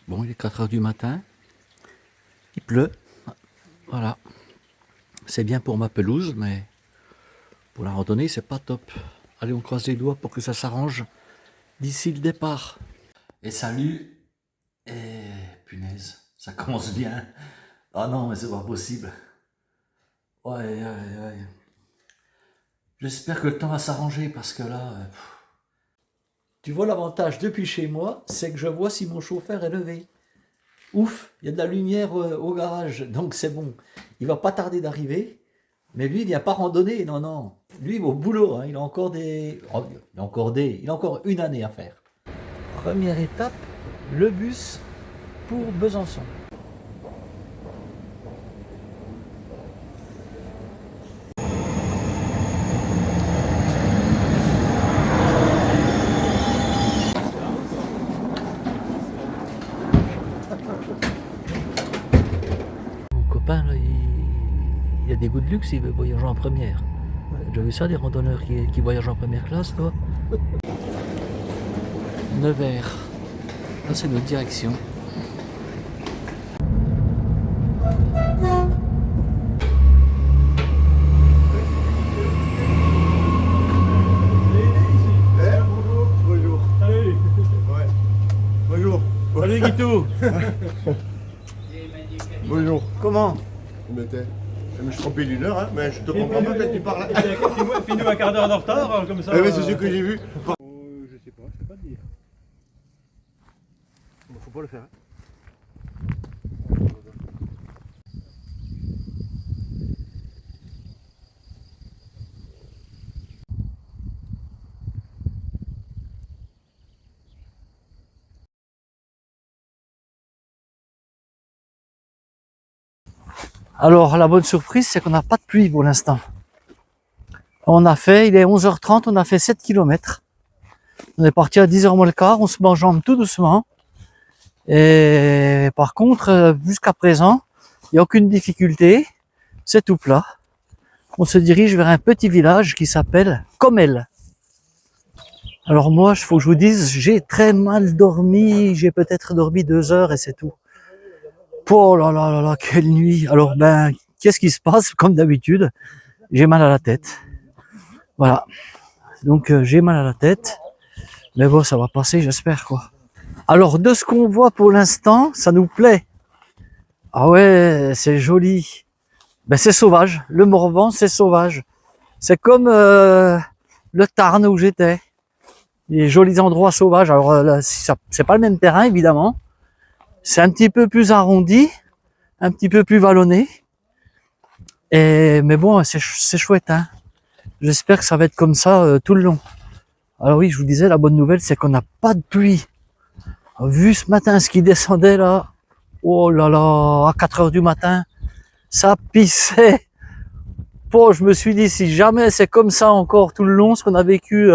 Bon, il est 4 heures du matin, il pleut, voilà. C'est bien pour ma pelouse, mais pour la randonnée, c'est pas top. Allez, on croise les doigts pour que ça s'arrange d'ici le départ. Et salut, et punaise, ça commence bien. Ah non, mais c'est pas possible. Ouais. J'espère que le temps va s'arranger parce que là... Tu vois, l'avantage depuis chez moi, c'est que je vois si mon chauffeur est levé. Ouf, il y a de la lumière au garage, donc c'est bon. Il va pas tarder d'arriver, mais lui, il vient pas randonner, non. Lui, il va au boulot, hein. Il a encore une année à faire. Première étape, le bus pour Besançon. Mon copain, là, il a des goûts de luxe, il veut voyager en première. J'ai vu ça, des randonneurs qui voyagent en première classe, toi. Nevers. Là, c'est notre direction. Bonjour. Salut. Ouais. Bonjour. Salut Guitou. Bonjour. Comment? Mais je me suis trompé d'une heure, hein, mais je te comprends pas quand tu parles. Et puis nous un quart d'heure de retard, comme ça. Mais c'est ce que j'ai vu. Je sais pas te dire. Faut pas le faire. Alors, la bonne surprise, c'est qu'on n'a pas de pluie pour l'instant. Il est 11h30, on a fait 7 km. On est parti à 10h moins le quart, on se met en jambes tout doucement. Et par contre, jusqu'à présent, il n'y a aucune difficulté, c'est tout plat. On se dirige vers un petit village qui s'appelle Comelles. Alors moi, il faut que je vous dise, j'ai très mal dormi, j'ai peut-être dormi 2 heures et c'est tout. Oh là, quelle nuit. Alors qu'est-ce qui se passe? Comme d'habitude, j'ai mal à la tête. Voilà. Donc j'ai mal à la tête. Mais bon, ça va passer, j'espère, quoi. Alors, de ce qu'on voit pour l'instant, ça nous plaît. Ah ouais, c'est joli. Ben, c'est sauvage. Le Morvan, c'est sauvage. C'est comme le Tarn où j'étais. Les jolis endroits sauvages. Alors là, c'est pas le même terrain, évidemment. C'est un petit peu plus arrondi, un petit peu plus vallonné. Mais bon, c'est chouette, hein. J'espère que ça va être comme ça tout le long. Alors oui, je vous disais, la bonne nouvelle, c'est qu'on n'a pas de pluie. Vu ce matin ce qui descendait là, oh là là, à 4 heures du matin, ça pissait. Bon, je me suis dit, si jamais c'est comme ça encore tout le long, ce qu'on a vécu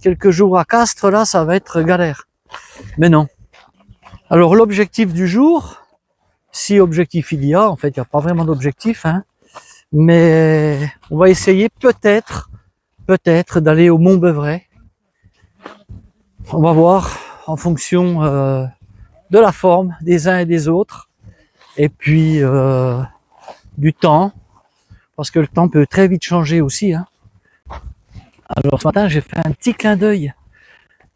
quelques jours à Castres, là, ça va être galère. Mais non. Alors l'objectif du jour, si objectif il y a, en fait, il n'y a pas vraiment d'objectif, hein, mais on va essayer peut-être d'aller au Mont-Beuvray. On va voir en fonction de la forme des uns et des autres, et puis du temps, parce que le temps peut très vite changer aussi, hein. Alors ce matin, j'ai fait un petit clin d'œil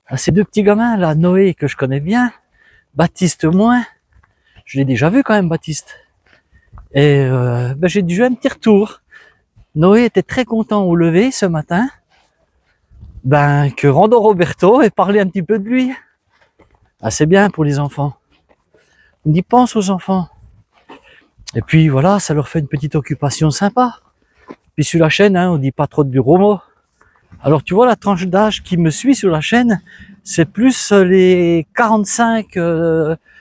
à ces deux petits gamins là, Noé que je connais bien, Baptiste moins. Je l'ai déjà vu quand même, Baptiste. Et j'ai dû jouer un petit retour. Noé était très content au lever ce matin, que Rando Roberto ait parlé un petit peu de lui. Ah, c'est bien pour les enfants. On y pense aux enfants. Et puis voilà, ça leur fait une petite occupation sympa. Puis sur la chaîne, hein, on dit pas trop de gros mots. Alors tu vois, la tranche d'âge qui me suit sur la chaîne, c'est plus les 45,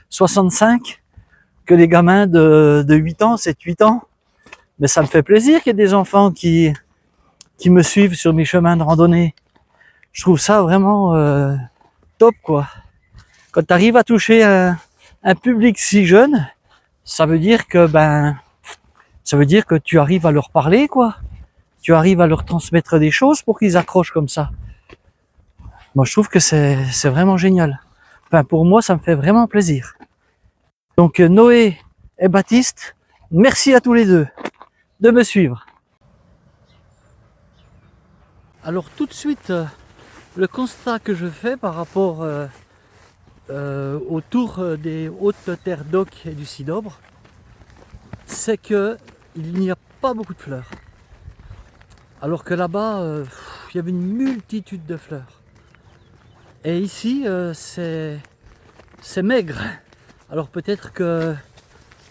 65 que les gamins de 8 ans, 7-8 ans. Mais ça me fait plaisir qu'il y ait des enfants qui me suivent sur mes chemins de randonnée. Je trouve ça vraiment top, quoi. Quand tu arrives à toucher un public si jeune, ça veut dire que tu arrives à leur parler, quoi. Tu arrives à leur transmettre des choses pour qu'ils accrochent comme ça. Moi, je trouve que c'est vraiment génial. Enfin, pour moi, ça me fait vraiment plaisir. Donc Noé et Baptiste, merci à tous les deux de me suivre. Alors tout de suite, le constat que je fais par rapport autour des hautes terres d'oc et du Cidobre, c'est que il n'y a pas beaucoup de fleurs. Alors que là-bas, il y avait une multitude de fleurs. Et ici, c'est maigre. Alors peut-être que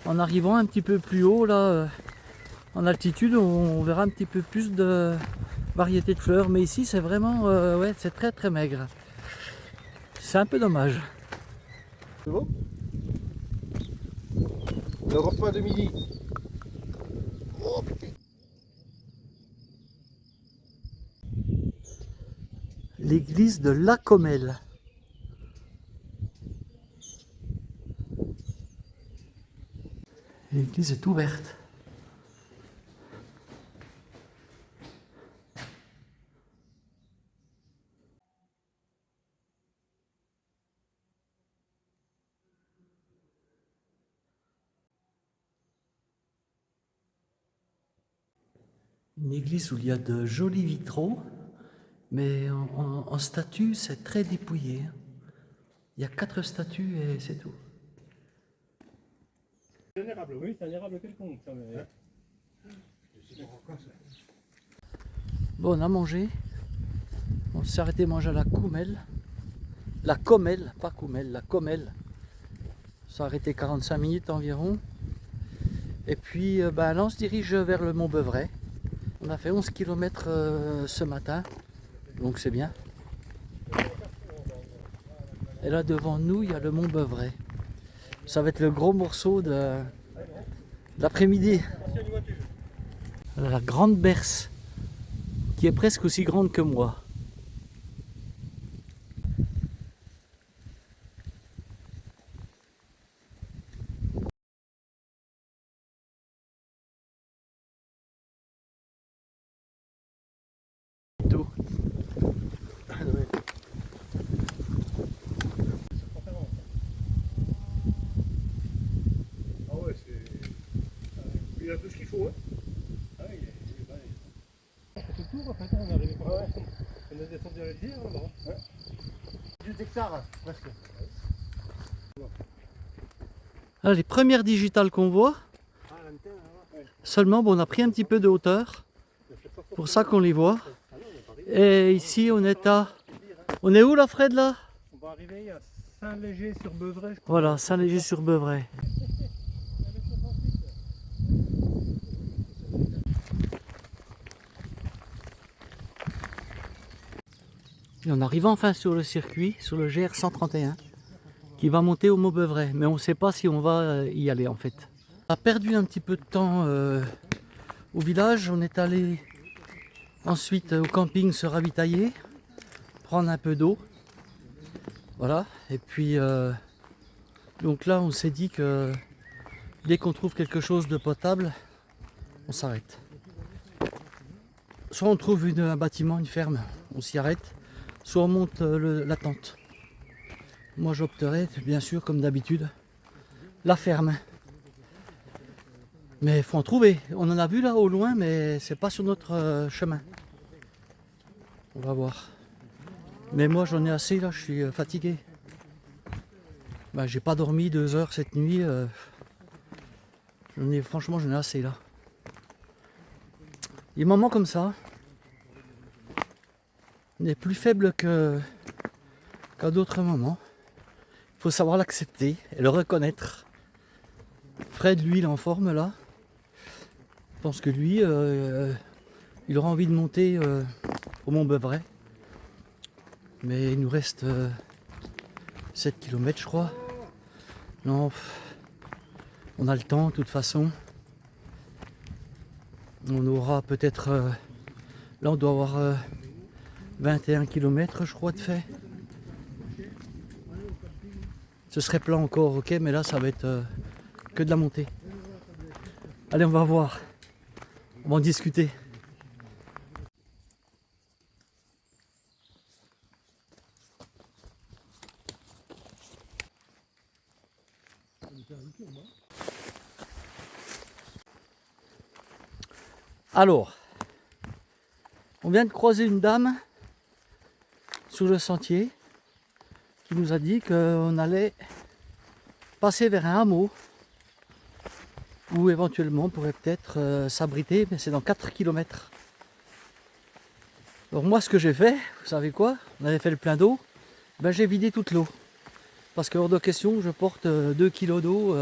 en arrivant un petit peu plus haut, là, en altitude, on verra un petit peu plus de variété de fleurs. Mais ici, c'est vraiment, ouais, c'est très très maigre. C'est un peu dommage. C'est bon? Le repas de midi. Oh, putain. L'église de La Comelle. L'église est ouverte. Une église où il y a de jolis vitraux, mais en statues, c'est très dépouillé. Il y a 4 statues et c'est tout. C'est un érable, oui, c'est un érable quelconque. Ça, mais... Bon, on a mangé. On s'est arrêté manger à la Coumelle. La Comelle, pas Coumelle, la Comelle. On s'est arrêté 45 minutes environ. Et puis là, on se dirige vers le Mont Beuvray. On a fait 11 km ce matin, donc c'est bien. Et là devant nous, il y a le Mont Beuvray. Ça va être le gros morceau de l'après-midi. La grande berce, qui est presque aussi grande que moi. Tout. Ah ouais, c'est... Il a tout ce qu'il faut, hein. Ah oui, il est tout le tour, en fait, on est arrivé par là. On est descendu à l'Alger, là-bas. Ouais. 10 hectares, presque. Là, les premières digitales qu'on voit, Ah, l'antenne, là-bas. Ouais. seulement bon, on a pris un petit peu de hauteur, pour ça qu'on les voit. Et ici on est à... On est où là, Fred, là? On va arriver à Saint-Léger-sur-Beuvray, je crois. Voilà, Saint-Léger-sur-Beuvray. Et on arrive enfin sur le circuit, sur le GR 131, qui va monter au Mont Beuvray. Mais on ne sait pas si on va y aller en fait. On a perdu un petit peu de temps au village. On est allé ensuite au camping se ravitailler, prendre un peu d'eau. Voilà. Et puis donc là, on s'est dit que dès qu'on trouve quelque chose de potable, on s'arrête. Soit on trouve un bâtiment, une ferme, on s'y arrête. Soit on monte la tente. Moi j'opterais, bien sûr, comme d'habitude, la ferme. Mais il faut en trouver. On en a vu là au loin, mais c'est pas sur notre chemin. On va voir. Mais moi j'en ai assez là, je suis fatigué. Ben, j'ai pas dormi 2 heures cette nuit. Franchement j'en ai assez là. Des moments comme ça, on est plus faible qu'à d'autres moments. Il faut savoir l'accepter et le reconnaître. Fred, lui, il est en forme là. Je pense que lui, il aura envie de monter au Mont Beuvray. Mais il nous reste 7 km, je crois. Non, on a le temps, de toute façon. On aura peut-être... là, on doit avoir 21 km, je crois, de fait. Ce serait plat encore, ok, mais là, ça va être que de la montée. Allez, on va voir. On va en discuter. Alors, on vient de croiser une dame sur le sentier qui nous a dit qu'on allait passer vers un hameau où éventuellement on pourrait peut-être s'abriter, mais c'est dans 4 km. Alors moi ce que j'ai fait, vous savez quoi? On avait fait le plein d'eau, ben j'ai vidé toute l'eau. Parce que hors de question, je porte 2 kg d'eau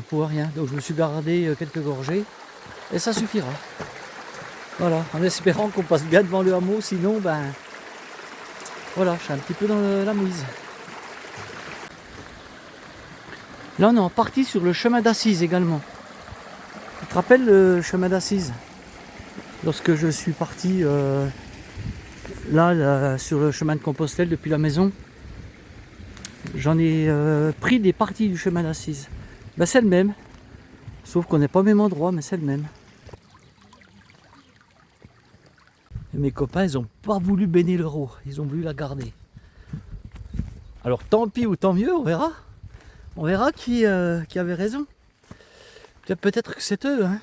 pour rien. Donc je me suis gardé quelques gorgées et ça suffira. Voilà, en espérant qu'on passe bien devant le hameau, sinon ben voilà, je suis un petit peu dans la mouise. Là on est en partie sur le chemin d'Assise également. Tu te rappelles le chemin d'Assise? Lorsque je suis parti là sur le chemin de Compostelle depuis la maison, j'en ai pris des parties du chemin d'Assise. Ben, c'est le même, sauf qu'on n'est pas au même endroit, mais c'est le même. Et mes copains, ils n'ont pas voulu baigner l'euro, ils ont voulu la garder. Alors tant pis ou tant mieux, on verra. On verra qui avait raison. Peut-être que c'est eux. Hein.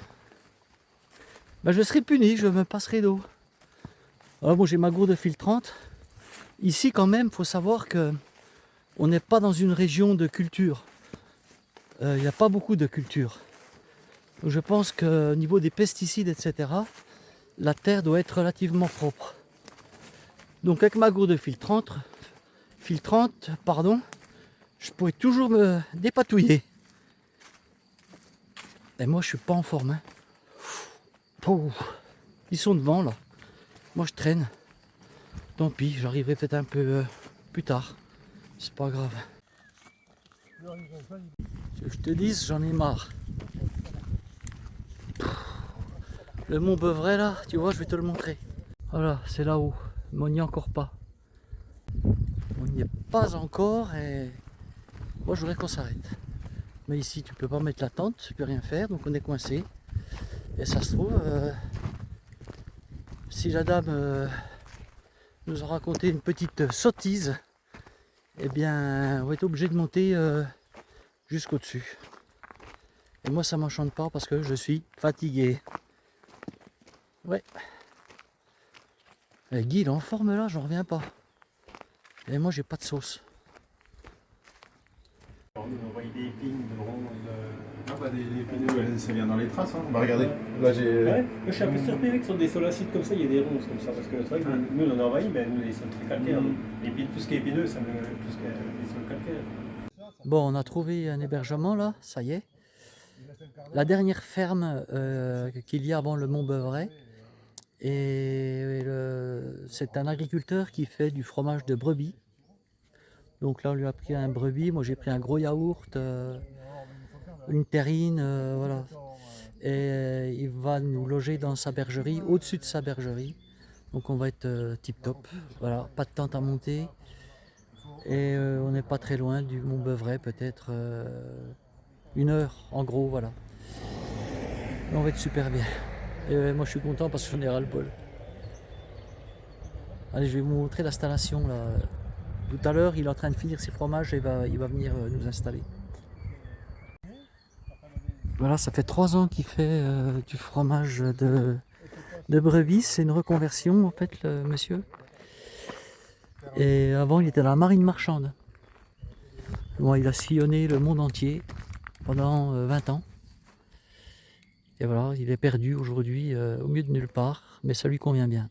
Ben, je serai puni, je me passerai d'eau. Alors bon, j'ai ma gourde filtrante. Ici quand même, il faut savoir que on n'est pas dans une région de culture. Il n'y a pas beaucoup de culture. Donc, je pense qu'au niveau des pesticides, etc., la terre doit être relativement propre. Donc avec ma gourde filtrante, je pourrais toujours me dépatouiller. Et moi, je suis pas en forme. Hein. Oh, ils sont devant là. Moi, je traîne. Tant pis, j'arriverai peut-être un peu plus tard. C'est pas grave. Je te dis, j'en ai marre. Le mont Beuvray là, tu vois, je vais te le montrer. Voilà, c'est là-haut. Mais on n'y est encore pas. On n'y est pas encore et moi je voudrais qu'on s'arrête. Mais ici tu peux pas mettre la tente, tu peux rien faire, donc on est coincé. Et ça se trouve, si la dame nous a raconté une petite sottise, eh bien on va être obligé de monter jusqu'au dessus. Et moi ça m'enchante pas parce que je suis fatigué. Ouais. Et Guy il est en forme là, j'en reviens pas. Et moi j'ai pas de sauce. On voit des épines de ronde. Ah bah les épineux, ça vient dans les traces. Hein. On va regarder. Là j'ai. Ouais, moi, je suis un peu surpris que sur des sols acides comme ça, il y ait des ronces comme ça. Parce que c'est vrai que nous on en a envahi, mais nous les sols très calcaires. Tout ce qui est épineux, ça me. Tout ce qui est des sols calcaires. Bon, on a trouvé un hébergement là, ça y est. La dernière ferme qu'il y a avant le Mont Beuvray. Et c'est un agriculteur qui fait du fromage de brebis. Donc là, on lui a pris un brebis. Moi, j'ai pris un gros yaourt, une terrine, voilà. Et il va nous loger dans sa bergerie, au-dessus de sa bergerie. Donc on va être tip top. Voilà, pas de tente à monter. Et on n'est pas très loin du Mont Beuvray, peut-être 1 heure en gros, voilà. Et on va être super bien. Et moi je suis content parce que j'en ai ras le bol. Allez, je vais vous montrer l'installation là. Tout à l'heure, il est en train de finir ses fromages et il va venir nous installer. Voilà, ça fait 3 ans qu'il fait du fromage de brebis. C'est une reconversion en fait, le monsieur. Et avant, il était dans la marine marchande. Bon, il a sillonné le monde entier pendant 20 ans. Et voilà, il est perdu aujourd'hui au milieu de nulle part, mais ça lui convient bien.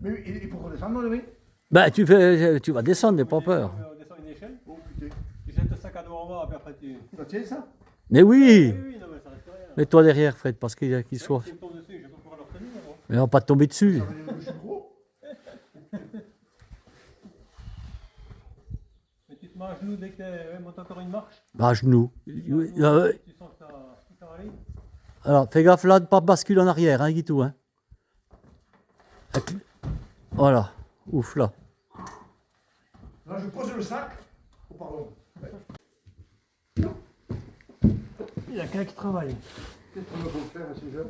Mais il faut redescendre le mec. Bah, tu vas descendre, n'aie pas peur. On descend une échelle, Oh putain. tu jettes le sac à dos en bas, puis après tu. Ça tient ça? Mais oui, Oui, non, mais ça reste rien. mets-toi derrière, Fred, parce qu'il soit. Si je tombe dessus, je vais pas pouvoir le retenir. Moi. Mais on va pas te tomber dessus. Je suis gros. Mais tu te mets à genoux dès que tu montes encore une marche. Bah, à genoux. Tu sens que t'as râlé. Alors, fais gaffe là de pas basculer en arrière, hein, Guitou. Hein. Voilà, ouf là. Là je pose le sac. Oh pardon. Il y a quelqu'un qui travaille. Qu'est-ce qu'on va vous faire à 6 heures?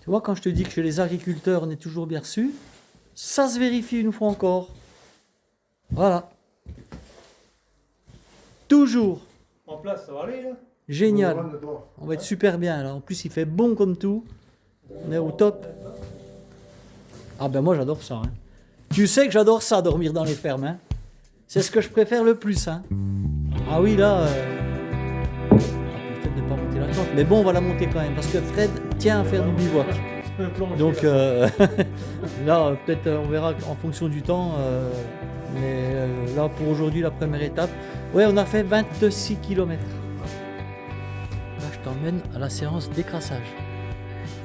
Tu vois, quand je te dis que chez les agriculteurs, on est toujours bien reçu, ça se vérifie une fois encore. Voilà. Toujours. En place, ça va aller là? Génial. On va d'abord. On va être super bien là. En plus, il fait bon comme tout. On est au top. Ah ben moi, j'adore ça. Hein. Tu sais que j'adore ça, dormir dans les fermes. Hein. C'est ce que je préfère le plus. Hein. Ah oui, là... peut-être ne pas monter la tente. Mais bon, on va la monter quand même. Parce que Fred tient à faire du bivouac. Donc là, peut-être on verra en fonction du temps. Mais là, pour aujourd'hui, la première étape. Ouais, on a fait 26 km. Là, je t'emmène à la séance d'écrassage.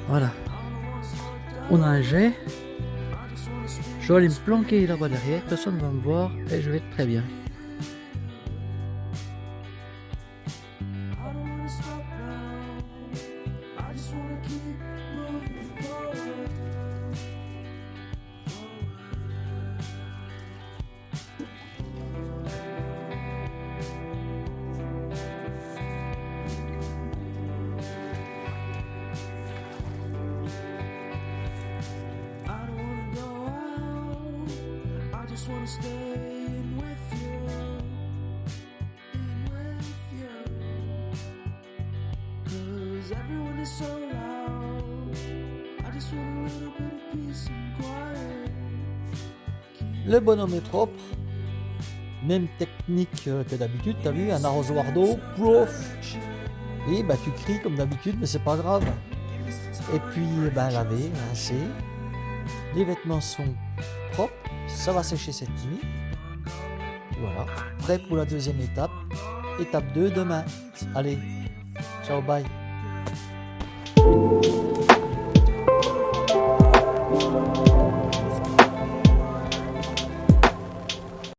Voilà. On a un jet. Je vais aller me planquer là-bas derrière. Personne ne va me voir et je vais être très bien. Le bonhomme est propre, même technique que d'habitude, t'as vu, un arrosoir d'eau, plouf, et bah tu cries comme d'habitude, mais c'est pas grave. Et puis bah laver, rincer, les vêtements sont propres, ça va sécher cette nuit. Voilà, prêt pour la deuxième étape, étape 2 demain. Allez, ciao, bye.